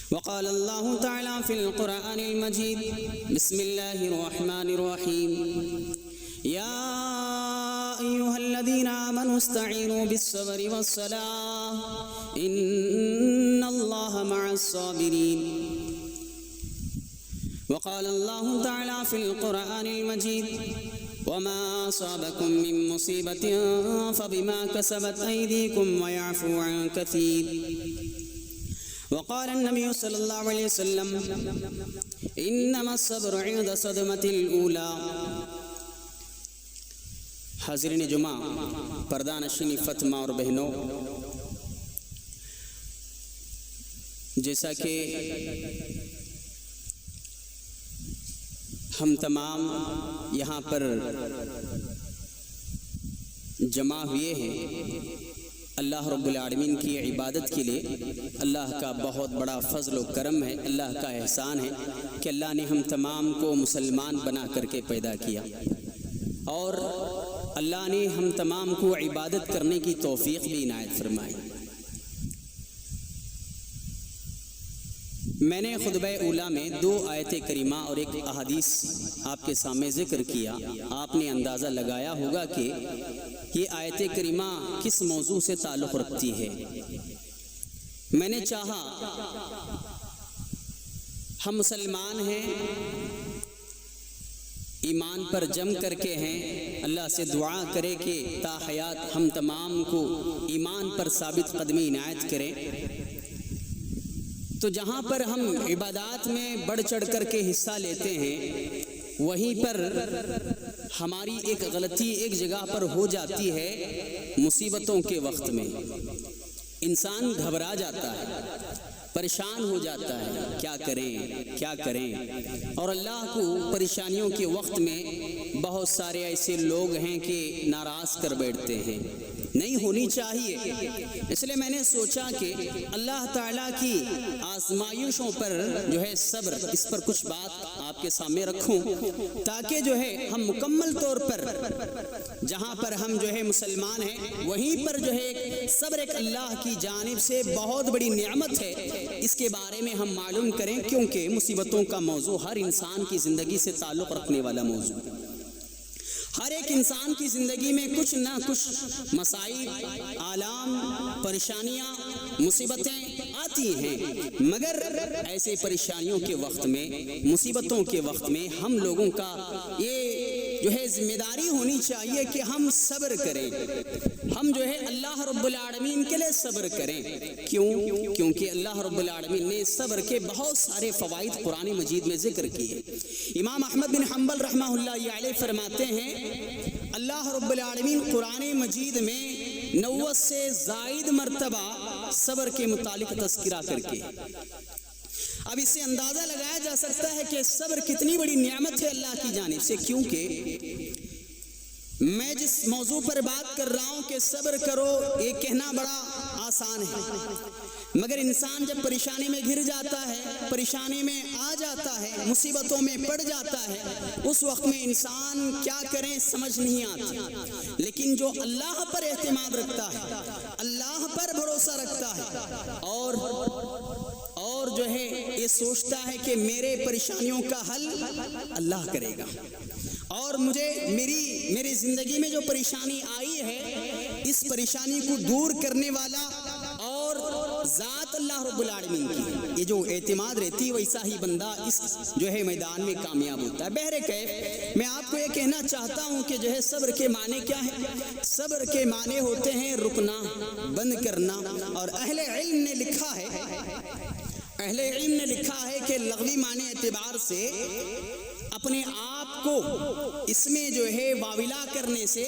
وقال الله تعالى في القرآن المجيد بسم الله الرحمن الرحيم يا أيها الذين آمنوا استعينوا بالصبر والصلاة إن الله مع الصابرين. وقال الله تعالى في القرآن المجيد وما أصابكم من مصيبة فبما كسبت أيديكم ويعفو عن كثير. وقال النبي صلى الله عليه وسلم إنما الصبر عند صدمة الأولى. حاضرین جمعہ، پردہ نشین فاطمہ اور بہنوں، جیسا کہ ہم تمام یہاں پر جمع ہوئے ہیں اللہ رب العالمین کی عبادت کے لیے، اللہ کا بہت بڑا فضل و کرم ہے، اللہ کا احسان ہے کہ اللہ نے ہم تمام کو مسلمان بنا کر کے پیدا کیا، اور اللہ نے ہم تمام کو عبادت کرنے کی توفیق بھی عنایت فرمائی۔ میں نے خطبہ اولیٰ میں 2 آیت کریمہ اور 1 احادیث آپ کے سامنے ذکر کیا۔ آپ نے اندازہ لگایا ہوگا کہ یہ آیت کریمہ کس موضوع سے تعلق رکھتی ہے۔ میں نے چاہا ہم مسلمان ہیں، ایمان پر جم کر کے ہیں، اللہ سے دعا کرے کہ تا حیات ہم تمام کو ایمان پر ثابت قدمی عنایت کریں۔ تو جہاں پر ہم عبادات میں بڑھ چڑھ کر کے حصہ لیتے ہیں، وہیں پر ہماری ایک غلطی ایک جگہ پر ہو جاتی ہے۔ مصیبتوں کے وقت میں انسان گھبرا جاتا ہے، پریشان ہو جاتا ہے، کیا کریں، اور اللہ کو پریشانیوں کے وقت میں بہت سارے ایسے لوگ ہیں کہ ناراض کر بیٹھتے ہیں۔ نہیں ہونی چاہیے۔ اس لیے میں نے سوچا کہ اللہ تعالیٰ کی آزمائشوں پر جو ہے صبر، اس پر کچھ بات آپ کے سامنے رکھوں، تاکہ جو ہے ہم مکمل طور پر جہاں پر ہم جو ہے مسلمان ہیں، وہیں پر جو ہے صبر ایک اللہ کی جانب سے بہت بڑی نعمت ہے، اس کے بارے میں ہم معلوم کریں، کیونکہ مصیبتوں کا موضوع ہر انسان کی زندگی سے تعلق رکھنے والا موضوع ہے۔ ہر ایک انسان کی زندگی میں کچھ نہ کچھ مسائل، آلام، پریشانیاں، مصیبتیں آتی ہیں، مگر ایسے پریشانیوں کے وقت میں، مصیبتوں کے وقت میں ہم لوگوں کا یہ جو ہے ذمہ داری ہونی چاہیے کہ ہم صبر کریں، ہم جو ہے اللہ رب العالمین کے لیے صبر کریں۔ کیونکہ اللہ رب العالمین نے صبر کے بہت سارے فوائد قرآن مجید میں ذکر کیے۔ امام احمد بن حنبل رحمہ اللہ علیہ فرماتے ہیں، اللہ رب العالمین قرآن مجید میں 90 سے زائد مرتبہ صبر کے متعلق تذکرہ کر کے، اب اس سے اندازہ لگایا جا سکتا ہے کہ صبر کتنی بڑی نعمت ہے اللہ کی جانب سے۔ کیونکہ میں جس موضوع پر بات کر رہا ہوں کہ صبر کرو، یہ کہنا بڑا آسان ہے، مگر انسان جب پریشانی میں گر جاتا ہے، پریشانی میں آ جاتا ہے، مصیبتوں میں پڑ جاتا ہے، اس وقت میں انسان کیا کریں سمجھ نہیں آتی۔ لیکن جو اللہ پر اعتماد رکھتا ہے، اللہ پر بھروسہ رکھتا ہے، اور جو ہے یہ سوچتا ہے کہ میرے پریشانیوں کا حل اللہ کرے گا، اور مجھے میری زندگی میں جو پریشانی آئی ہے، اس پریشانی کو دور کرنے والا اور ذات اللہ رب العالمین کی، یہ جو اعتماد رہتی، ویسا ہی بندہ اس جو ہے میدان میں کامیاب ہوتا ہے۔ بہرکیف میں آپ کو یہ کہنا چاہتا ہوں کہ جو ہے صبر کے معنی کیا ہے۔ صبر کے معنی ہوتے ہیں رکنا، بند کرنا، اور اہل علم نے لکھا ہے کہ لغوی معنی اعتبار سے اپنے آپ کو اس میں جو ہے واویلا کرنے سے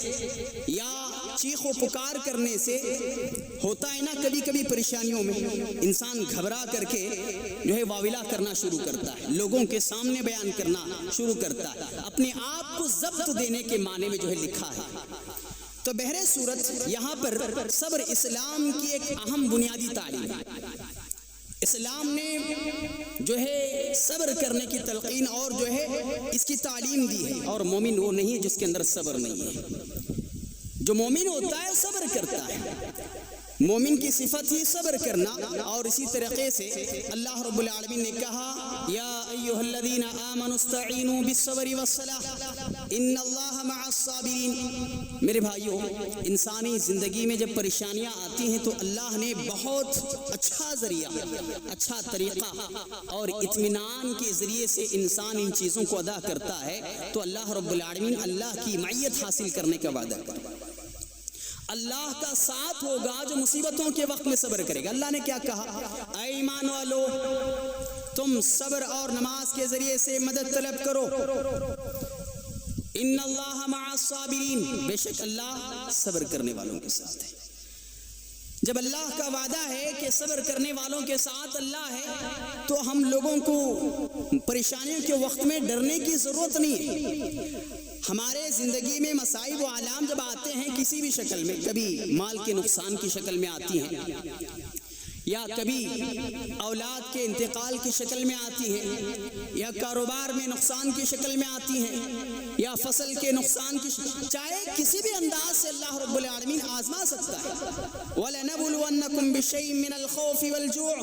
یا چیخ و پکار کرنے سے ہوتا ہے نا، کبھی کبھی پریشانیوں میں انسان گھبرا کر کے جو ہے واویلا کرنا شروع کرتا ہے، لوگوں کے سامنے بیان کرنا شروع کرتا ہے، اپنے آپ کو ضبط دینے کے معنی میں جو ہے لکھا ہے۔ تو بہر صورت یہاں پر صبر اسلام کی ایک اہم بنیادی تعلیم ہے۔ اسلام نے جو ہے صبر کرنے کی تلقین اور جو ہے اس کی تعلیم دی ہے، اور مومن وہ نہیں ہے جس کے اندر صبر نہیں ہے۔ جو مومن ہوتا ہے صبر کرتا ہے، مومن کی صفت ہی صبر کرنا. اور اسی طریقے سے اللہ رب العالمین نے کہا یا ایھا الذین آمنوا استعینوا بالصبر والصلاۃ ان اللہ مع الصابرین. میرے بھائیو، انسانی زندگی میں جب پریشانیاں آتی ہیں تو اللہ نے بہت اچھا ذریعہ، اچھا طریقہ اور اطمینان کے ذریعے سے انسان ان چیزوں کو ادا کرتا ہے تو اللہ رب العالمین اللہ کی معیت حاصل کرنے کا وعدہ کرتا ہے. اللہ کا ساتھ ہوگا جو مصیبتوں کے وقت میں صبر کرے گا. اللہ نے کیا کہا؟ اے ایمان والو، تم صبر اور نماز کے ذریعے سے مدد طلب کرو. ان اللہ مع الصابرین، بے شک اللہ صبر کرنے والوں کے ساتھ ہے. جب اللہ کا وعدہ ہے کہ صبر کرنے والوں کے ساتھ اللہ ہے تو ہم لوگوں کو پریشانیوں کے وقت میں ڈرنے کی ضرورت نہیں ہے. ہمارے زندگی میں مصائب و آلام جب آتے ہیں کسی بھی شکل میں، کبھی مال کے نقصان کی شکل میں آتی ہیں، یا کبھی اولاد کے انتقال کی شکل میں آتی ہیں، یا کاروبار میں نقصان کی شکل میں آتی ہیں، یا فصل کے نقصان کی چاہے کسی بھی انداز سے اللہ رب العالمین آزما سکتا ہے. وَلَنَبْلُوَنَّكُمْ بِشَيْءٍ مِّنَ الْخَوْفِ وَالْجُوعِ،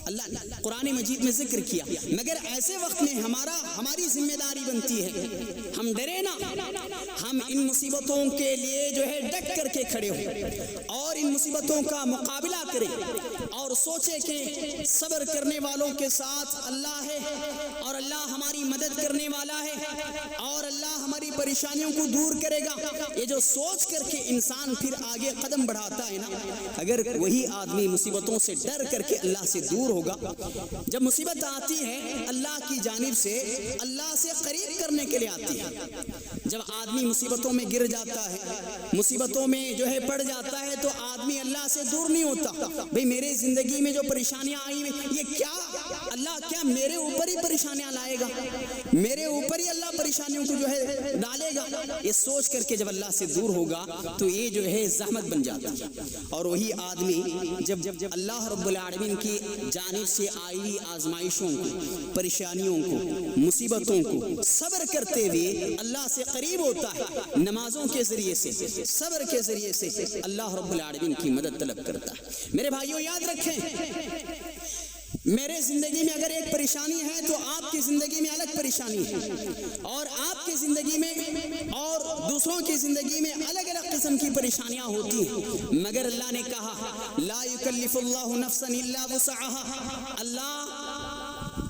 اللہ نے قرآن مجید میں ذکر کیا. مگر ایسے وقت میں ہماری ذمہ داری بنتی ہے ہم ڈرے نہ، ہم ان مصیبتوں کے لیے جو ہے ڈٹ کر کے کھڑے ہوں اور ان مصیبتوں کا مقابلہ کریں اور سوچیں کہ صبر کرنے والوں کے ساتھ اللہ ہے اور اللہ ہماری مدد کرنے والا ہے اور اللہ ہماری پریشانیوں کو دور کرے گا. یہ جو سوچ کر کے انسان پھر آگے قدم بڑھاتا ہے نا، اگر وہی آدمی مصیبتوں سے ڈر کر کے اللہ سے دور ہوگا، جب مصیبت آتی ہے اللہ کی جانب سے اللہ سے قریب کرنے کے لیے آتی ہے. جب آدمی مصیبتوں میں گر جاتا ہے، مصیبتوں میں جو ہے پڑ جاتا ہے تو آدمی اللہ سے دور نہیں ہوتا. بھئی میرے زندگی میں جو پریشانیاں آئی یہ کیا اللہ کیا میرے اوپر ہی پریشانیاں لائے گا، میرے اوپر ہی اللہ پریشانیوں کو جو ہے ڈالے گا. یہ سوچ کر کے جب اللہ سے دور ہوگا تو یہ جو ہے زحمت بن جاتا ہے. اور وہی آدمی جب اللہ رب العالمین کی جانب سے آئی ہوئی آزمائشوں کو، پریشانیوں کو، مصیبتوں کو صبر کرتے ہوئے اللہ سے قریب ہوتا ہے، نمازوں کے ذریعے سے، صبر کے ذریعے سے اللہ رب العالمین کی مدد طلب کرتا ہے. میرے بھائیوں یاد رکھیں، میرے زندگی میں اگر ایک پریشانی ہے تو آپ کی زندگی میں الگ پریشانی ہے، اور آپ کی زندگی میں اور دوسروں کی زندگی میں الگ الگ قسم کی پریشانیاں ہوتی ہیں. مگر اللہ نے کہا لا یکلف اللہ نفسا الا وسعها، اللہ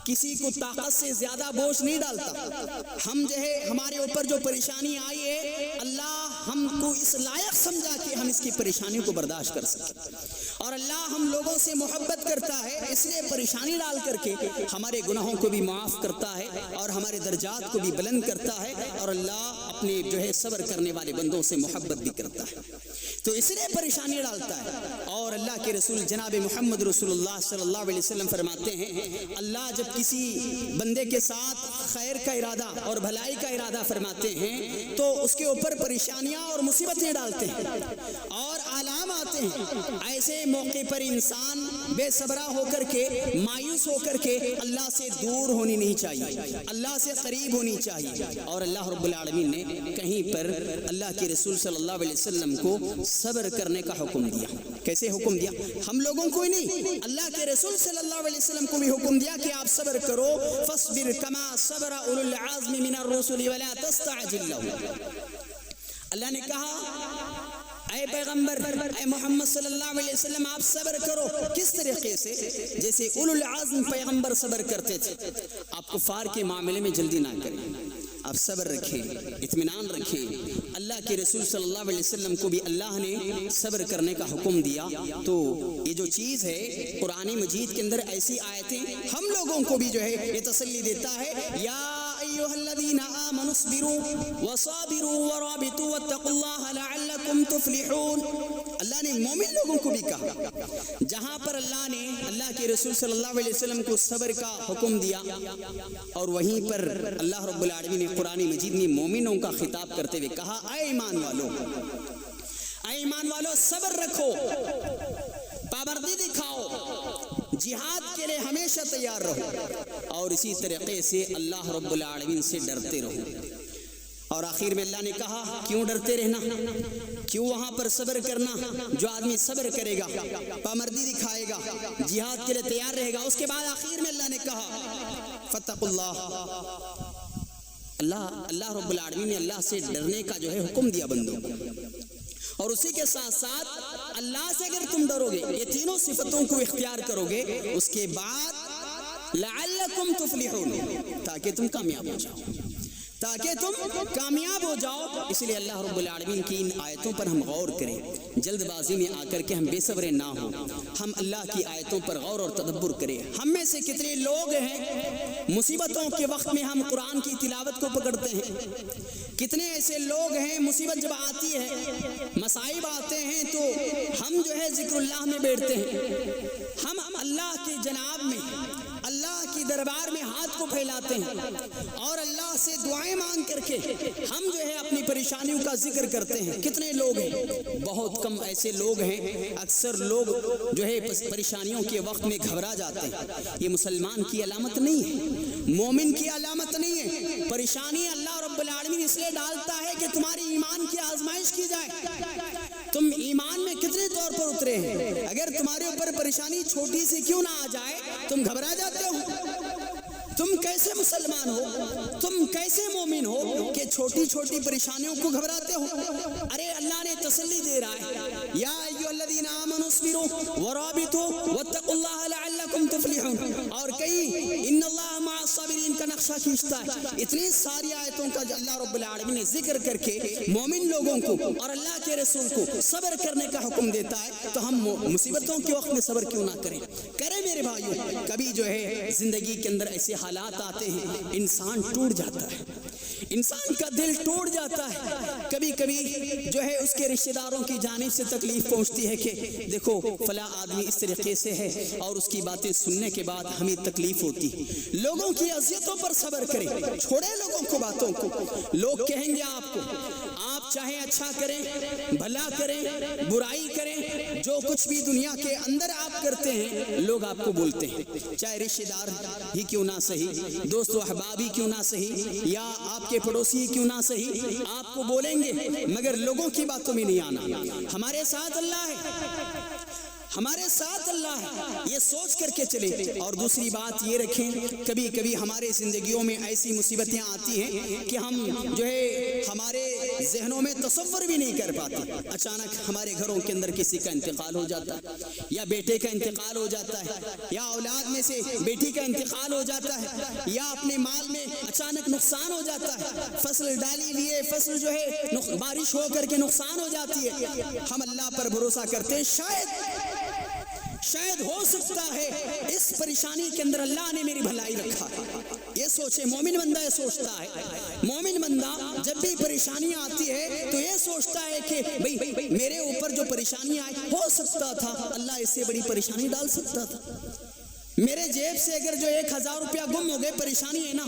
کسی کو طاقت سے زیادہ بوجھ نہیں ڈالتا. ہم جو ہے ہمارے اوپر جو پریشانی آئی ہے اللہ ہم کو اس لائق سمجھا کہ ہم اس کی پریشانی کو برداشت کر سکیں، اور اللہ ہم لوگوں سے محبت کرتا ہے اس لیے پریشانی ڈال کر کے ہمارے گناہوں کو بھی معاف کرتا ہے اور ہمارے درجات کو بھی بلند کرتا ہے، اور اللہ اپنے جو ہے صبر کرنے والے بندوں سے محبت بھی کرتا ہے تو اس لیے پریشانی ڈالتا ہے. اور اللہ کے رسول جناب محمد رسول اللہ صلی اللہ علیہ وسلم فرماتے ہیں اللہ جب کسی بندے کے ساتھ خیر کا ارادہ اور بھلائی کا ارادہ فرماتے ہیں تو اس کے اوپر پریشانیاں اور مصیبتیں ڈالتے ہیں اور آلام آتے ہیں. ایسے موقع پر انسان بے صبرا ہو کر کے، مایوس ہو کر کے اللہ سے دور ہونی نہیں چاہیے، اللہ سے قریب ہونی چاہیے. اور اللہ رب العالمین نے کہیں پر اللہ کے رسول صلی اللہ علیہ وسلم کو صبر کرنے کا حکم دیا. کیسے حکم دیا؟ ہم لوگوں کو ہی نہیں، اللہ کے رسول صلی اللہ علیہ وسلم کو بھی حکم دیا کہ آپ صبر کرو. فاصبر کما صبر اولو العزم من الرسل ولا تستعجل لهم. اللہ نے کہا اے پیغمبر، اے محمد صلی اللہ علیہ وسلم آپ صبر کرو. کس طریقے سے؟ جیسے اولو العزم پیغمبر صبر کرتے تھے. آپ کفار کے معاملے میں جلدی نہ کریں، آپ صبر رکھیں، اطمینان رکھیں. اللہ کے رسول صلی اللہ علیہ وسلم کو بھی اللہ نے صبر کرنے کا حکم دیا. تو یہ جو چیز ہے قرآن مجید کے اندر ایسی آیتیں ہم لوگوں کو بھی جو ہے یہ تسلی دیتا ہے یا ایھا الذین آمنوا اصبروا وصابروا ورابطوا واتقوا اللہ لعلکم تفلحون. اللہ نے مومن لوگوں کو بھی کہا. جہاں پر اللہ نے اللہ کے رسول صلی اللہ علیہ وسلم کو صبر کا حکم دیا اور وہیں پر اللہ رب العالمین نے قرآن مجید میں مومنوں کا خطاب کرتے ہوئے کہا اے ایمان والو، اے ایمان والو صبر رکھو، پابندی دکھاؤ، جہاد کے لیے ہمیشہ تیار رہو، اور اسی طریقے سے اللہ رب العالمین سے ڈرتے رہو. اور آخر میں اللہ نے کہا کیوں ڈرتے رہنا، کیوں وہاں پر صبر کرنا؟ جو آدمی صبر کرے گا، پامردی دکھائے گا، جہاد کے لیے تیار رہے گا، اس کے بعد آخر میں اللہ نے کہا فاتقوا اللہ رب العالمین نے اللہ سے ڈرنے کا جو ہے حکم دیا بندوں کو، اور اسی کے ساتھ ساتھ اللہ سے اگر تم ڈرو گے، یہ تینوں صفتوں کو اختیار کرو گے، اس کے بعد لعلکم تفلحون، تاکہ تم کامیاب ہو جاؤ، تاکہ تم کامیاب ہو جاؤ۔ اس لیے اللہ رب العالمین کی ان آیتوں پر ہم غور کریں، جلد بازی میں آ کر کے ہم بے صبر نہ ہوں، ہم اللہ کی آیتوں پر غور اور تدبر کریں۔ ہم میں سے کتنے لوگ ہیں مصیبتوں کے وقت میں ہم قرآن کی تلاوت کو پکڑتے ہیں، کتنے ایسے لوگ ہیں مصیبت جب آتی ہے، مصائب آتے ہیں تو ہم جو ہے ذکر اللہ میں بیٹھتے ہیں، ہم اللہ کے جناب میں، اللہ کی دربار میں ہاتھ کو پھیلاتے ہیں اور اللہ سے دعائیں مانگ کر کے ہم جو ہے اپنی پریشانیوں کا ذکر کرتے ہیں۔ کتنے لوگ ہیں؟ بہت کم ایسے لوگ ہیں۔ اکثر لوگ جو ہے پریشانیوں کے وقت میں گھبرا جاتے ہیں۔ یہ مسلمان کی علامت نہیں ہے، مومن کی علامت نہیں ہے۔ پریشانی اللہ رب العالمین اس لیے ڈالتا ہے کہ تمہاری ایمان کی آزمائش کی جائے، تم ایمان میں کتنے طور پر اترے ہیں۔ اگر تمہارے اوپر پریشانی چھوٹی سی کیوں نہ آ جائے تم گھبرا جاتے ہو۔ تم کیسے مسلمان ہو، تم کیسے مومن ہو کہ چھوٹی چھوٹی پریشانیوں کو گھبراتے ہو؟ ارے اللہ نے تسلی دے رہا ہے، یا ایھا الذین آمنوا اصبروا ورابطوا واتقوا اللہ لعلکم تفلحون، اور کئی ان اللہ مع الصابرین کا نقشہ کھینچتا ہے۔ اتنی ساری آیتوں کا اللہ رب العالمین نے ذکر کر کے مومن لوگوں کو اور اللہ کے رسول کو صبر کرنے کا حکم دیتا ہے، تو ہم مصیبتوں کے وقت میں صبر کیوں نہ کریں میرے بھائیوں۔ کبھی جو ہے زندگی کے اندر ایسے حالات آتے ہیں، انسان ٹوٹ جاتا ہے، انسان کا دل ٹوٹ جاتا ہے۔ کبھی کبھی جو ہے اس کے رشتہ داروں کی جانب سے تکلیف پہنچتی ہے کہ دیکھو فلاں آدمی اس طریقے سے ہے، اور اس کی باتیں سننے کے بعد ہمیں تکلیف ہوتی ہے۔ لوگوں کی اذیتوں پر صبر کریں، چھوڑیں لوگوں کو، باتوں کو۔ لوگ کہیں گے آپ کو، آپ چاہے اچھا کریں، بھلا کریں، برائی کریں، جو کچھ بھی دنیا کے اندر آپ کرتے ہیں لوگ آپ کو بولتے ہیں، چاہے رشتہ دار ہی کیوں نہ صحیح، دوست و احباب ہی کیوں نہ صحیح، یا آپ کے پڑوسی ہی کیوں نہ صحیح، آپ کو بولیں گے، مگر لوگوں کی باتوں میں نہیں آنا۔ ہمارے ساتھ اللہ ہے، ہمارے ساتھ اللہ ہے، یہ سوچ کر کے چلے۔ اور دوسری بات یہ رکھیں، کبھی کبھی ہمارے زندگیوں میں ایسی مصیبتیں آتی ہیں کہ ہم جو ہے ہمارے ذہنوں میں تصور بھی نہیں کر پاتے۔ اچانک ہمارے گھروں کے اندر کسی کا انتقال ہو جاتا ہے، یا بیٹے کا انتقال ہو جاتا ہے، یا اولاد میں سے بیٹی کا انتقال ہو جاتا ہے، یا اپنے مال میں اچانک نقصان ہو جاتا ہے، فصل ڈالی لیے فصل جو ہے بارش ہو کر کے نقصان ہو جاتی ہے۔ ہم اللہ پر بھروسہ کرتے ہیں، شاید ہو سکتا ہے اس پریشانی کے اندر اللہ نے میری بھلائی رکھا ہے۔ یہ سوچے مومن بندہ، یہ سوچتا ہے، مومن بندہ جب بھی پریشانی آتی ہے تو یہ سوچتا ہے کہ بھئی میرے اوپر جو پریشانی آئی، ہو سکتا تھا اللہ اس سے بڑی پریشانی ڈال سکتا تھا۔ میرے جیب سے اگر جو 1000 روپیہ گم ہو گئے، پریشانی ہے نا،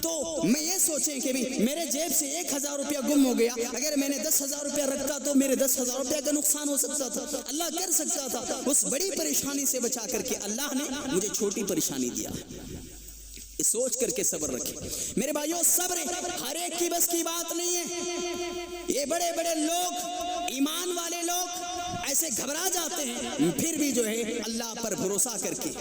تو میں یہ سوچیں کہ بھی میرے جیب سے 1000 روپیہ گم ہو گیا، اگر میں نے 10,000 روپیہ رکھتا تو میرے 10,000 روپیہ کا نقصان ہو سکتا تھا۔ اللہ کر سکتا تھا، اس بڑی پریشانی سے بچا کر کے اللہ نے مجھے چھوٹی پریشانی دیا۔ سوچ کر کے صبر رکھیں میرے بھائیوں۔ صبر ہر ایک کی بس کی بات نہیں ہے۔ یہ بڑے بڑے لوگ، ایمان والے لوگ ایسے گھبرا جاتے ہیں، پھر بھی جو ہے اللہ پر بھروسہ کر کے،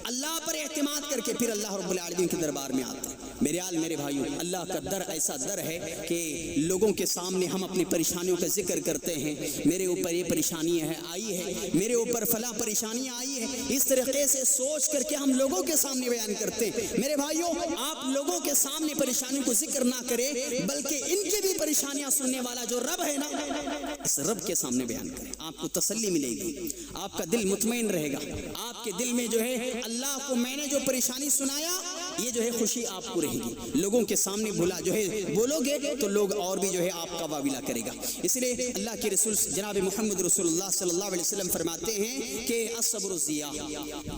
اللہ پر اعتماد کر کے پھر اللہ رب العالمین کے دربار میں آتے ہیں۔ میرے بھائیوں، اللہ کا در ایسا در ہے کہ لوگوں کے سامنے ہم اپنی پریشانیوں کا ذکر کرتے ہیں، میرے اوپر یہ پریشانی ہے آئی ہے، میرے اوپر فلاں پریشانی آئی ہے، اس طریقے سے سوچ کر کے ہم لوگوں کے سامنے بیان کرتے ہیں۔ میرے بھائیوں، آپ لوگوں کے سامنے پریشانی کو ذکر نہ کریں، بلکہ ان کی بھی پریشانیاں سننے والا جو رب ہے نا، اس رب کے سامنے بیان کریں، آپ کو تسلی ملے گی، آپ کا دل مطمئن رہے گا، آپ کے دل میں جو ہے اللہ کو میں نے جو پریشانی سنایا، یہ جو ہے خوشی آپ کو رہے گی۔ لوگوں کے سامنے جو ہے بولو گے تو لوگ اور بھی جو ہے آپ کا واویلا کرے گا۔ اس لیے اللہ کے رسول جناب محمد رسول اللہ صلی اللہ علیہ وسلم فرماتے ہیں کہ الصبر ضیاء،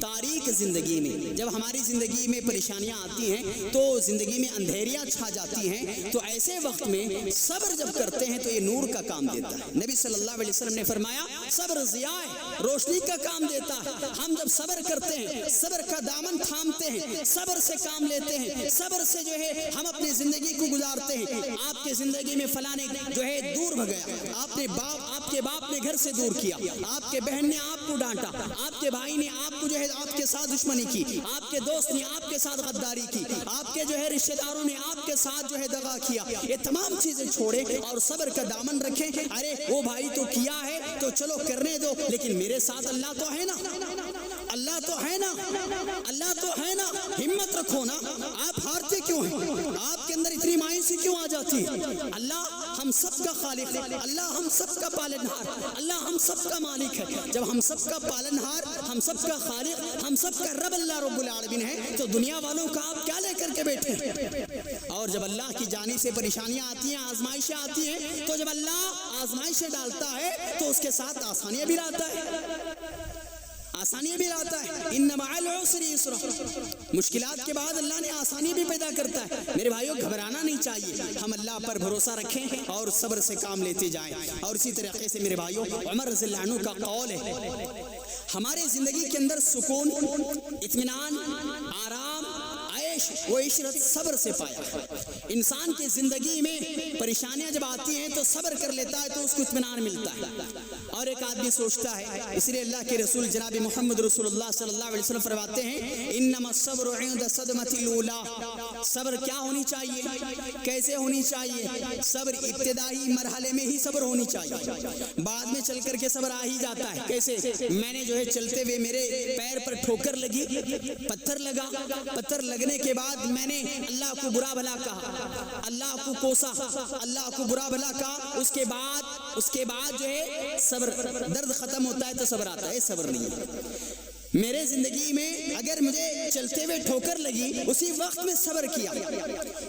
تاریک زندگی میں جب ہماری زندگی میں پریشانیاں آتی ہیں تو زندگی میں اندھیریاں چھا جاتی ہیں، تو ایسے وقت میں صبر جب کرتے ہیں تو یہ نور کا کام دیتا ہے۔ نبی صلی اللہ علیہ وسلم نے فرمایا صبر ضیاء ہے، روشنی کا کام دیتا ہے۔ ہم جب صبر کرتے ہیں، صبر کا دامن تھامتے ہیں، صبر سے کام لیتے ہیں، صبر سے جو ہے ہم اپنی زندگی کو گزارتے ہیں۔ آپ کے زندگی میں فلانے جو ہے دور بھگ گیا، آپ کے باپ نے گھر سے دور کیا، آپ کے بہن نے آپ کو ڈانٹا، آپ کے بھائی نے آپ کو جو ہے آپ کے ساتھ دشمنی کی، آپ کے دوست نے آپ کے ساتھ غداری کی، آپ کے جو ہے رشتہ داروں نے آپ کے ساتھ جو ہے دغا کیا، یہ تمام چیزیں چھوڑیں اور صبر کا دامن رکھیں۔ ارے وہ بھائی تو کیا ہے تو چلو کرنے دو، لیکن میرے ساتھ اللہ تو ہے نا، اللہ تو ہے نا، اللہ تو ہے نا، ہمت رکھو نا۔ آپ ہارتے کیوں ہیں؟ آپ کے اندر اتنی مایوسی کیوں آ جاتی ہے؟ اللہ ہم سب کا خالق ہے، اللہ ہم سب کا پالنہار، اللہ ہم سب کا مالک ہے۔ جب ہم سب کا پالنہار، ہم سب کا خالق، ہم سب کا رب اللہ رب العالمین ہے، تو دنیا والوں کا آپ کیا لے کر کے بیٹھے ہیں؟ اور جب اللہ کی جانب سے پریشانیاں آتی ہیں، آزمائشیں آتی ہیں، تو جب اللہ آزمائشیں ڈالتا ہے تو اس کے ساتھ آسانیاں بھی لاتا ہے، آسانی بھی لاتا ہے۔ ان مع العسر یسرا، مشکلات کے بعد اللہ نے آسانی بھی پیدا کرتا ہے۔ میرے بھائیوں گھبرانا نہیں چاہیے، ہم اللہ پر بھروسہ رکھیں اور صبر سے کام لیتے جائیں۔ اور اسی طریقے سے میرے بھائیوں عمر رضی اللہ عنہ کا قول ہے، ہمارے زندگی کے اندر سکون، اطمینان، آرام، عیش و عشرت صبر سے پایا۔ انسان کی زندگی میں پریشانیاں جب آتی ہیں تو صبر کر لیتا ہے تو اس کو اطمینان ملتا ہے۔ اور ایک آدمی سوچتا ہے، اس لیے اللہ کے رسول جناب محمد رسول اللہ صلی اللہ علیہ وسلم فرماتے ہیں انما الصبر عند الصدمۃ الاولى، صبر کیا ہونی چاہیے، کیسے ہونی چاہیے؟ صبر ابتدائی مرحلے میں ہی صبر ہونی چاہیے، بعد میں چل کر کے صبر آ ہی جاتا ہے۔ کیسے؟ میں نے جو ہے چلتے ہوئے میرے پیر پر ٹھوکر لگی، پتھر لگا، پتھر لگنے کے بعد میں نے اللہ کو برا بھلا کہا، اللہ کو کوسا، اللہ کو برا بھلا کہا، اس کے بعد جو ہے صبر، درد ختم ہوتا ہے تو صبر آتا ہے، صبر نہیں ہے۔ میرے زندگی میں اگر مجھے چلتے ہوئے ٹھوکر لگی، اسی وقت میں صبر کیا،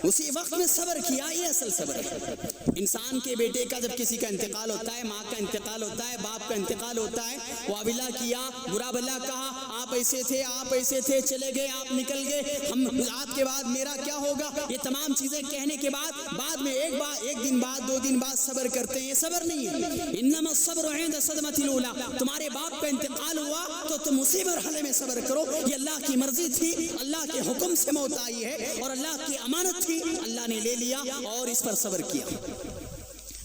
اسی وقت میں صبر کیا، یہ اصل صبر ہے۔ انسان کے بیٹے کا جب کسی کا انتقال ہوتا ہے، ماں کا انتقال ہوتا ہے، باپ کا انتقال ہوتا ہے، واویلا کیا، برا بھلا کہا، آپ ایسے تھے، آپ ایسے تھے، چلے گئے، آپ نکل گئے، ہم آپ کے بعد میرا کیا ہوگا، یہ تمام چیزیں کہنے کے بعد میں ایک دن بعد، 2 دن بعد صبر کرتے ہیں، یہ صبر نہیں ہے۔ انما الصبر عند الصدمۃ الاولى، تمہارے باپ کا انتقال ہوا تو تم اسی مرحلے میں صبر کرو، یہ اللہ کی مرضی تھی، اللہ کے حکم سے موت آئی ہے اور اللہ کی امانت تھی، اللہ نے لے لیا اور اس پر صبر کیا۔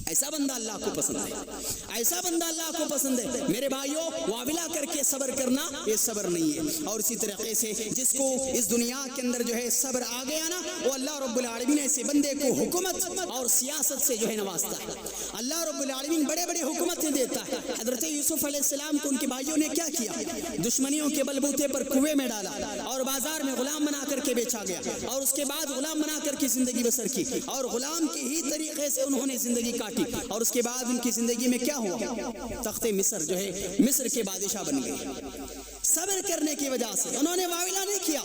ایسا بندہ اللہ کو پسند ہے، ایسا بندہ اللہ کو پسند ہے۔ میرے بھائیوں واویلا کر کے صبر کرنا یہ صبر نہیں ہے۔ اور اسی طریقے سے جس کو اس دنیا کے اندر جو ہے صبر آ گیا نا، وہ اللہ رب العالمین ایسے بندے کو حکومت اور سیاست سے جو ہے نوازتا ہے۔ اللہ رب العالمین بڑے بڑے حکومتیں دیتا ہے۔ حضرت یوسف علیہ السلام کو ان کے بھائیوں نے کیا کیا؟ دشمنیوں کے بلبوتے پر کنویں میں ڈالا اور بازار میں غلام بنا کر کے بیچا گیا، اور اس کے بعد غلام بنا کر کے زندگی بسر کی، اور غلام کی ہی طریقے سے انہوں نے زندگی کاٹی، اور اس کے بعد ان کی زندگی میں کیا ہوا؟ تخت مصر جو ہے مصر کے بادشاہ بن گئے۔ صبر کرنے کی وجہ سے انہوں نے واویلا نہیں کیا۔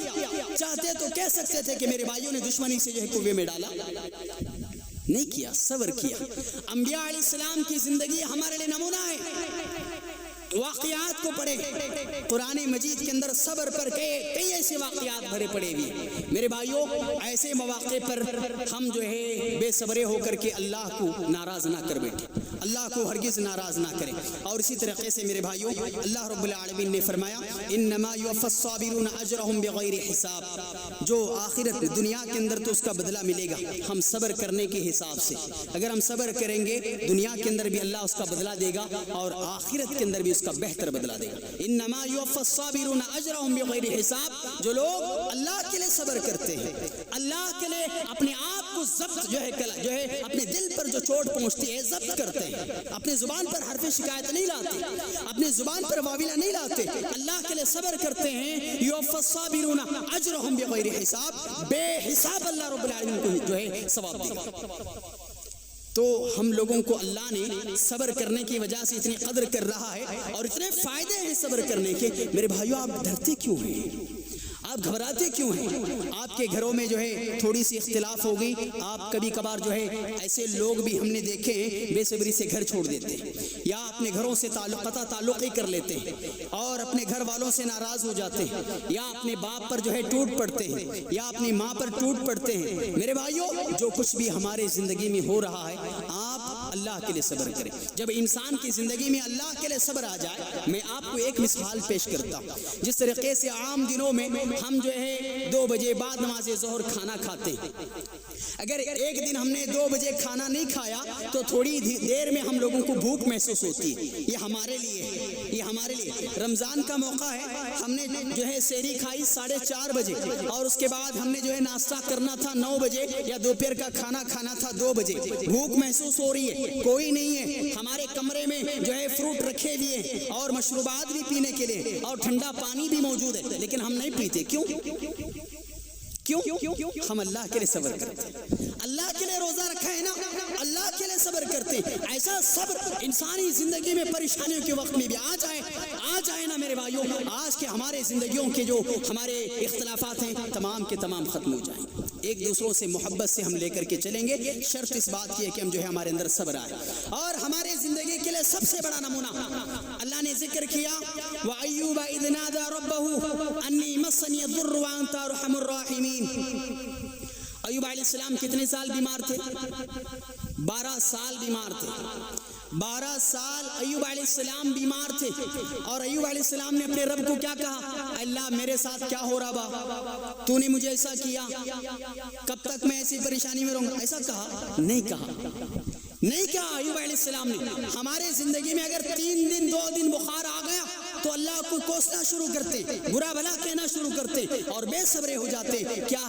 چاہتے تو کہہ سکتے تھے کہ میرے بھائیوں نے دشمنی سے جو ہے کنویں میں ڈالا، نہیں کیا، صبر کیا۔ انبیاء علیہ السلام کی زندگی ہمارے لیے نمونہ ہے۔ واقعات کو پڑھیں، قرآن مجید کے اندر صبر پر کئی ایسے واقعات بھرے پڑے ہوئے۔ میرے بھائیوں ایسے مواقع پر ہم جو ہے بے صبرے ہو کر کے اللہ کو ناراض نہ کر بیٹھے، اللہ کو ہرگز ناراض نہ کریں۔ اور اسی طریقے سے میرے بھائیوں اللہ رب العالمین نے فرمایا انما یوفی الصابرون اجرهم بغیر حساب، جو آخرت دنیا کے اندر تو اس کا بدلہ ملے گا ہم صبر کرنے کے حساب سے۔ اگر ہم صبر کریں گے دنیا کے اندر بھی اللہ اس کا بدلہ دے گا اور آخرت کے اندر بھی اس کا بہتر بدلہ دے گا۔ انما یوفی الصابرون اجرهم بغیر حساب، جو لوگ اللہ کے لیے صبر کرتے ہیں، اللہ کے لیے اپنے آپ کو ضبط جو ہے اپنے دل پر جو چوٹ پہنچتی ہے ضبط کرتے ہیں، اپنے زبان پر حرف شکایت نہیں لاتے، اپنے زبان پر واویلا نہیں لاتے، اللہ کے لیے صبر کرتے ہیں، یوفی الصابرون اجرهم بغیر حساب، بے حساب اللہ رب العالمین کو جو ہے ثواب دے گا۔ تو ہم لوگوں کو اللہ نے صبر کرنے کی وجہ سے اتنی قدر کر رہا ہے اور اتنے فائدے ہیں صبر کرنے کے۔ میرے بھائیوں آپ ڈرتے کیوں ہیں؟ آپ گھبراتے کیوں ہیں؟ آپ کے گھروں میں جو ہے تھوڑی سی اختلاف ہو گئی، آپ کبھی کبھار جو ہے ایسے لوگ بھی ہم نے دیکھے ہیں بے صبری سے گھر چھوڑ دیتے ہیں، یا اپنے گھروں سے قطع تعلق ہی کر لیتے ہیں اور اپنے گھر والوں سے ناراض ہو جاتے ہیں، یا اپنے باپ پر جو ہے ٹوٹ پڑتے ہیں، یا اپنی ماں پر ٹوٹ پڑتے ہیں۔ میرے بھائیوں جو کچھ بھی ہمارے زندگی میں ہو رہا ہے، آپ اللہ کے لیے صبر کرے. جب انسان کی زندگی میں اللہ کے لیے صبر آ جائے, میں آپ کو ایک مثال پیش کرتا ہوں. جس طریقے سے عام دنوں میں ہم جو ہے 2 بجے بعد نماز ظہر کھانا کھاتے ہیں, اگر ایک دن ہم نے 2 بجے کھانا نہیں کھایا تو تھوڑی دیر میں ہم لوگوں کو بھوک محسوس ہوتی ہے. یہ ہمارے لیے ہے, یہ ہمارے لیے. رمضان کا موقع ہے, ہم نے جو ہے سحری کھائی 4:30 بجے, اور اس کے بعد ہم نے جو ہے ناشتہ کرنا تھا 9 بجے, یا دوپہر کا کھانا کھانا تھا 2 بجے. بھوک محسوس ہو رہی ہے, کوئی نہیں ہے, ہمارے کمرے میں جو ہے فروٹ رکھے ہوئے ہیں اور مشروبات بھی پینے کے لیے اور ٹھنڈا پانی بھی موجود ہے, لیکن ہم نہیں پیتے. کیوں؟ ہم اللہ کے لیے صبر کرتے ہیں. اللہ کے لیے روزہ رکھا ہے نا, اللہ کے لیے صبر کرتے ہیں. ایسا صبر انسانی زندگی میں پریشانیوں کے وقت میں بھی آ جائے نا میرے بھائیوں, آج کے ہمارے زندگیوں کے جو ہمارے اختلافات ہیں تمام کے تمام ختم ہو جائیں. ایک دوسروں سے محبت سے ہم لے کر کے چلیں گے. شرط اس بات کی ہے کہ ہم جو ہے ہمارے اندر صبر آئے. اور ہمارے زندگی کے لیے سب سے بڑا نمونہ اللہ نے ذکر کیا, وَأَيُّوبَ إِذْ نَادَى رَبَّهُ أَنِّي مَسَّنِيَ الضُّرُّ وَأَنْتَ أَرْحَمُ الرَّاحِمِينَ. ایوب علیہ السلام کتنے سال بیمار تھے؟ 12 سال بیمار تھے. 12 سال ایوب علیہ السلام بیمار تھے. اور ایوب علیہ السلام نے اپنے رب کو کیا کہا؟ اللہ میرے ساتھ کیا ہو رہا با, تو نے مجھے ایسا کیا, کب تک میں ایسی پریشانی میں رہوں گا؟ ایسا کہا نہیں کہا ایوب علیہ السلام نے. ہمارے زندگی میں اگر 3 دن 2 دن بخار آ گیا تو اللہ کو کوسنا شروع کرتے, برا بھلا کہنا شروع کرتے اور بے صبرے ہو جاتے. کیا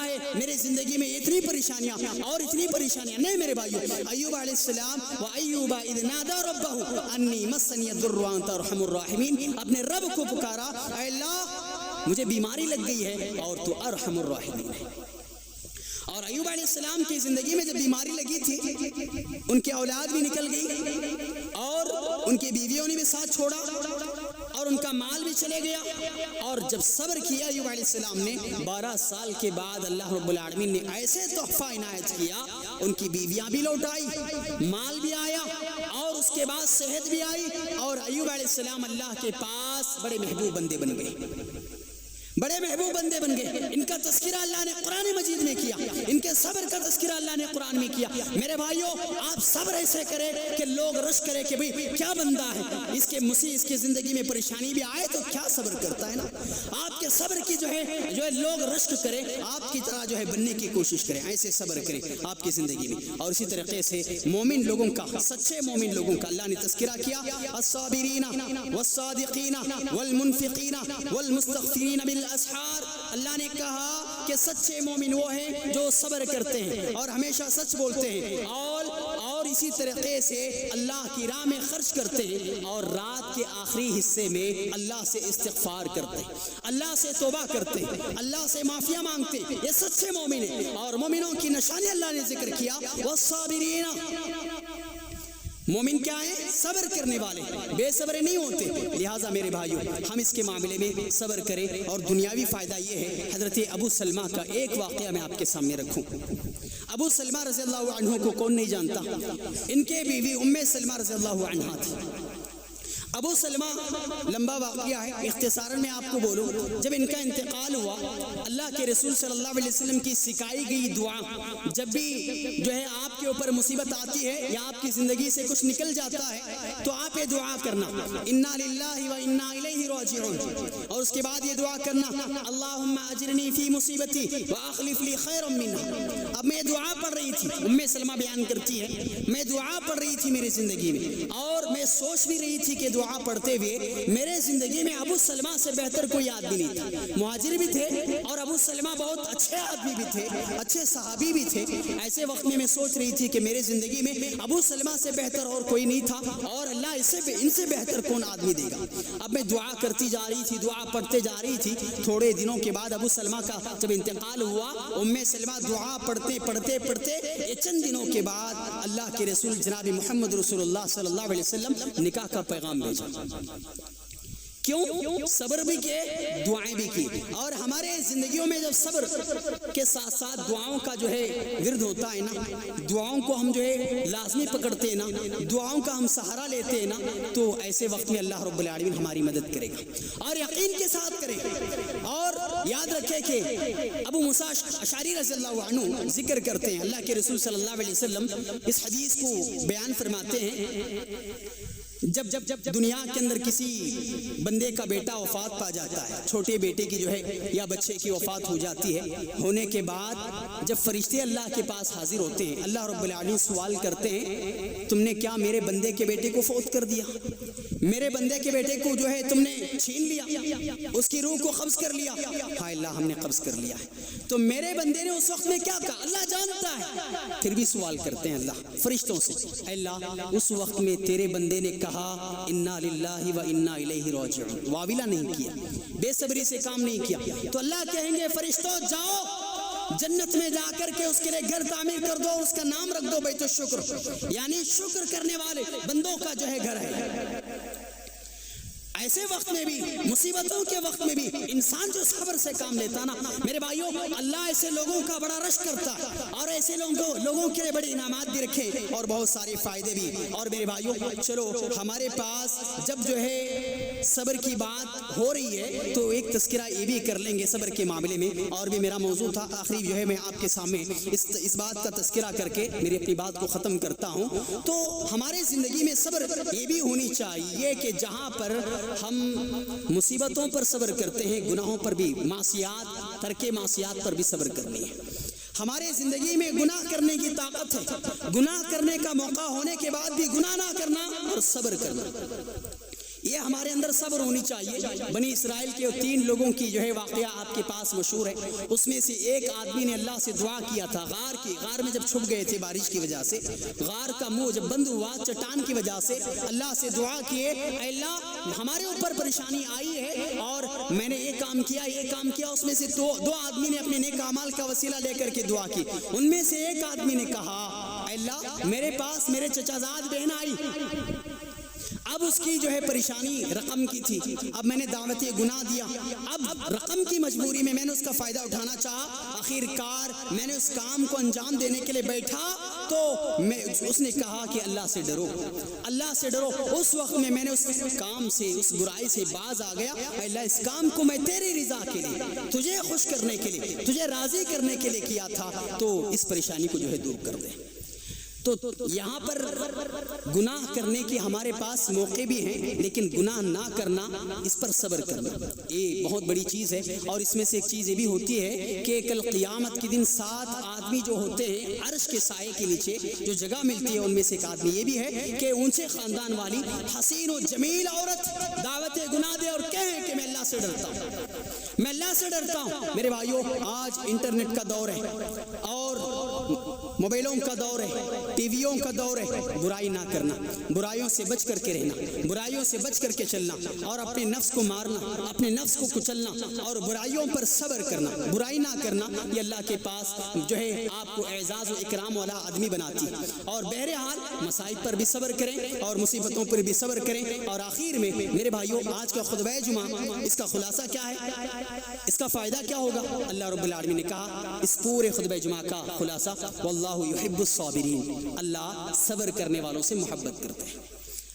ہے میرے زندگی میں اتنی پریشانیاں اور اتنی پریشانیاں. نہیں میرے بھائیو, ایوب علیہ السلام وَأَيُّوبَ إِذْ نَادَى رَبَّهُ أَنِّي مَسَّنِيَ الضُّرُّ وَأَنْتَ أَرْحَمُ الرَّاحِمِينَ. اپنے رب کو پکارا, اے اللہ مجھے بیماری لگ گئی ہے اور تو ارحم الراحمین ہے. اور ایوب علیہ السلام کی زندگی میں جب بیماری لگی تھی, ان کے اولاد بھی نکل گئی اور ان کی بیویوں نے بھی ساتھ چھوڑا اور ان کا مال بھی چلے گیا. اور جب صبر کیا ایوب علیہ السلام نے, 12 سال کے بعد اللہ رب العالمین نے ایسے تحفہ عنایت کیا, ان کی بیویاں بھی لوٹ آئی, مال بھی آیا اور اس کے بعد صحت بھی آئی. اور ایوب علیہ السلام اللہ کے پاس بڑے محبوب بندے بن گئے. ان کا تذکرہ اللہ نے قرآن مجید میں کیا, ان کے صبر کا تذکرہ اللہ نے قرآن میں کیا. میرے بھائیوں, آپ صبر ایسے کریں کہ لوگ رش کرے کہ بھئی کیا بندہ ہے, اس کے زندگی میں پریشانی بھی آئے تو کیا صبر کرتا ہے نا. آپ کے صبر کی جو ہے لوگ رشک کریں, آپ کی طرح جو ہے بننے کی کوشش کریں. ایسے صبر کریں آپ کی زندگی میں. اور اسی طریقے سے مومن لوگوں کا, سچے مومن لوگوں کا اللہ نے تذکرہ کیا, الصابرین والصادقین والمنفقین والمستغفرین بالاسحار. اللہ نے کہا کہ سچے مومن وہ ہیں جو صبر کرتے ہیں اور ہمیشہ سچ بولتے ہیں, اور اسی طریقے سے اللہ کی راہ میں خرچ کرتے ہیں اور رات کے آخری حصے میں اللہ سے استغفار کرتے ہیں, اللہ سے توبہ کرتے ہیں, اللہ سے معافیہ مانگتے ہیں. یہ سچے مومن ہیں. اور مومنوں کی نشانی اللہ نے ذکر کیا, والصابرین. مومن کیا ہے؟ صبر کرنے والے, بے صبر نہیں ہوتے. لہٰذا میرے بھائیوں, ہم اس کے معاملے میں صبر کریں. اور دنیاوی فائدہ یہ ہے, حضرت ابو سلمہ کا ایک واقعہ میں آپ کے سامنے رکھوں. ابو سلمہ رضی اللہ عنہ کو کون نہیں جانتا؟ ان کے بیوی ام سلمہ رضی اللہ عنہا تھی. ابو سلمہ لمبا واقعہ ہے, اختصاراً میں آپ کو بولوں. جب ان کا انتقال ہوا, اللہ کے رسول صلی اللہ علیہ وسلم کی سکھائی گئی دعا, جب بھی جو ہے آپ کے اوپر مصیبت آتی ہے یا آپ کی زندگی سے کچھ نکل جاتا ہے تو آپ یہ دعا کرنا, انا للہ و انا الیہ راجعون. اور اس کے بعد یہ دعا کرنا, اللہم اجرنی فی مصیبتی واخلف لی خیرا منہا. اب میں دعا پڑھ رہی تھی, ام سلمہ بیان کرتی ہے, میں دعا پڑھ رہی تھی میری زندگی میں, اور میں سوچ بھی رہی تھی کہ دعا پڑھتے ہوئے میرے زندگی میں ابو سلمہ سے بہتر کوئی آدمی نہیں تھا. مہاجر بھی تھے اور ابو سلمہ بہت اچھے آدمی بھی تھے, اچھے صحابی بھی تھے. ایسے وقت میں سوچ رہی تھی کہ میرے زندگی میں ابو سلمہ سے بہتر اور کوئی نہیں تھا, اور اللہ ان سے بہتر کون آدمی دے گا. اب میں دعا کرتی جا رہی تھی, دعا پڑھتے جا رہی تھی. تھوڑے دنوں کے بعد ابو سلمہ کا جب انتقال ہوا, ام سلمہ دعا پڑھتے چند دنوں کے بعد اللہ کے رسول جناب محمد رسول اللہ صلی اللہ علیہ وسلم نکاح کا پیغام بھیجا. کیوں؟ صبر بھی کیے، دعائیں بھی کی. اور ہمارے زندگیوں میں جب صبر کے ساتھ ساتھ دعاؤں کا جو ہے ورد ہوتا ہے نا، دعاؤں کو ہم جو ہے لازمی پکڑتے ہیں نا، دعاؤں کا ہم سہارا لیتے ہیں نا، تو ایسے وقت میں اللہ رب العالمین ہماری مدد کرے گا اور یقین کے ساتھ کرے گا. اور یاد رکھے کہ ابو موسیٰ اشعری رضی اللہ عنہ ذکر کرتے ہیں، اللہ کے رسول صلی اللہ علیہ وسلم اس حدیث کو بیان فرماتے ہیں، جب دنیا کے اندر کسی بندے کا بیٹا وفات پا جاتا ہے، چھوٹے بیٹے کی جو ہے یا بچے کی وفات ہو جاتی ہے، ہونے کے بعد جب فرشتے اللہ کے پاس حاضر ہوتے ہیں، اللہ رب العالمین سوال کرتے ہیں تم نے کیا میرے بندے کے بیٹے کو فوت کر دیا؟ میرے بندے کے بیٹے کو جو ہے تم نے چھین لیا، اس کی روح کو قبض کر لیا؟ ہاں اللہ ہم نے قبض کر لیا ہے. تو میرے بندے نے اس وقت میں کیا کہا؟ اللہ جانتا ہے. پھر بھی سوال کرتے ہیں اللہ فرشتوں سے، اللہ اس وقت میں تیرے بندے نے کہا انا للہ و انا الیہ راجعون، واویلا نہیں کیا، بے صبری سے کام نہیں کیا. تو اللہ کہیں گے فرشتوں جاؤ جنت میں جا کر کے اس کے لیے گھر تعمیر کر دو، اس کا نام رکھ دو بیت الشکر، یعنی شکر کرنے والے بندوں کا جو ہے گھر ہے. ایسے وقت میں بھی، مصیبتوں کے وقت میں بھی انسان جو صبر سے کام لیتا نا میرے بھائیوں، اللہ ایسے لوگوں کا بڑا رشک کرتا ہے اور ایسے لوگوں کے لیے بڑے انعامات بھی رکھے اور بہت سارے فائدے بھی. اور میرے بھائیوں چلو ہمارے پاس جب جو ہے صبر کی بات ہو رہی ہے تو ایک تذکرہ یہ بھی کر لیں گے صبر کے معاملے میں، اور بھی میرا موضوع تھا آخری جو ہے میں آپ کے سامنے اس بات کا تذکرہ کر کے میری اپنی بات کو ختم کرتا ہوں. تو ہمارے زندگی میں صبر یہ بھی ہونی چاہیے کہ جہاں پر ہم مصیبتوں پر صبر کرتے ہیں، گناہوں پر بھی، معصیات، ترک معصیات پر بھی صبر کرنی ہے. ہمارے زندگی میں گناہ کرنے کی طاقت ہے، گناہ کرنے کا موقع ہونے کے بعد بھی گناہ نہ کرنا اور صبر کرنا، یہ ہمارے اندر صبر ہونی چاہیے. بنی اسرائیل کے 3 لوگوں کی جو ہے واقعہ آپ کے پاس مشہور ہے. اس میں سے ایک آدمی نے اللہ سے دعا کیا تھا، غار میں جب چھپ گئے تھے بارش کی وجہ سے، غار کا منہ جب بند ہوا چٹان کی وجہ سے، اللہ سے دعا کیے اے اللہ ہمارے اوپر پریشانی آئی ہے اور میں نے یہ کام کیا. اس میں سے دو آدمی نے اپنے نیک اعمال کا وسیلہ لے کر کے دعا کی. ان میں سے ایک آدمی نے کہا اے اللہ میرے پاس میرے چچا زاد بہن آئی، اب اس کی جو ہے پریشانی رقم کی تھی، اب میں نے دعوت گناہ دیا، اب رقم کی مجبوری میں نے اس کا فائدہ اٹھانا چاہا، آخر کار میں نے اس کام کو انجام دینے کے لیے بیٹھا تو اس نے کہا کہ اللہ سے ڈرو، اللہ سے ڈرو. اس وقت میں نے اس کام سے، اس برائی سے باز آ گیا. اللہ اس کام کو میں تیری رضا کے لیے، تجھے خوش کرنے کے لیے، تجھے راضی کرنے کے لیے کیا تھا، تو اس پریشانی کو جو ہے دور کر دے. تو یہاں پر گناہ کرنے کے ہمارے پاس موقع بھی ہیں، لیکن گناہ نہ کرنا، اس پر صبر کرنا یہ بہت بڑی چیز ہے. اور اس میں سے ایک چیز یہ بھی ہوتی ہے کہ کل قیامت کے دن 7 آدمی جو ہوتے ہیں عرش کے سائے کے نیچے جو جگہ ملتی ہے، ان میں سے ایک آدمی یہ بھی ہے کہ اونچے خاندان والی حسین و جمیل عورت دعوت گناہ دے اور کہیں کہ میں اللہ سے ڈرتا ہوں، میں اللہ سے ڈرتا ہوں. میرے بھائیوں آج انٹرنیٹ کا دور ہے اور موبائلوں کا دور ہے، ٹی ویوں کا دور ہے. برائی نہ کرنا، برائیوں سے بچ کر کے رہنا، برائیوں سے بچ کر کے چلنا اور اپنے نفس کو مارنا، اپنے نفس کو کچلنا اور برائیوں پر صبر کرنا، برائی نہ کرنا، یہ اللہ کے پاس جو ہے آپ کو اعزاز و اکرام والا آدمی بناتی ہے. اور بہرحال مصائب پر بھی صبر کریں اور مصیبتوں پر بھی صبر کریں. اور آخر میں میرے بھائیوں آج کا خطبہ جمعہ، اس کا خلاصہ کیا ہے، اس کا فائدہ کیا ہوگا؟ اللہ رب العالمین نے کہا اس پورے خطبہ جمعہ کا خلاصہ واللہ یحب الصابرین، اللہ صبر کرنے والوں سے محبت کرتے ہیں.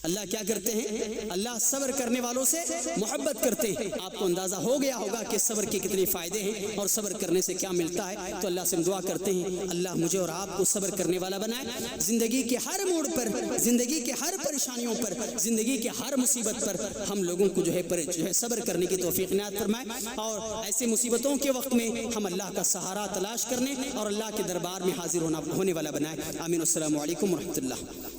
اللہ کیا کرتے ہیں؟ اللہ صبر کرنے والوں سے محبت کرتے ہیں. آپ کو اندازہ ہو گیا ہوگا کہ صبر کے کتنے فائدے ہیں اور صبر کرنے سے کیا ملتا ہے. تو اللہ سے دعا کرتے ہیں اللہ مجھے اور آپ کو صبر کرنے والا بنائے. زندگی کے ہر موڑ پر، زندگی کے ہر پریشانیوں پر، زندگی کے ہر مصیبت پر ہم لوگوں کو جو ہے صبر کرنے کی توفیق عنایت فرمائے اور ایسے مصیبتوں کے وقت میں ہم اللہ کا سہارا تلاش کرنے اور اللہ کے دربار میں حاضر ہونے والا بنائے. آمین. السلام علیکم ورحمۃ اللہ.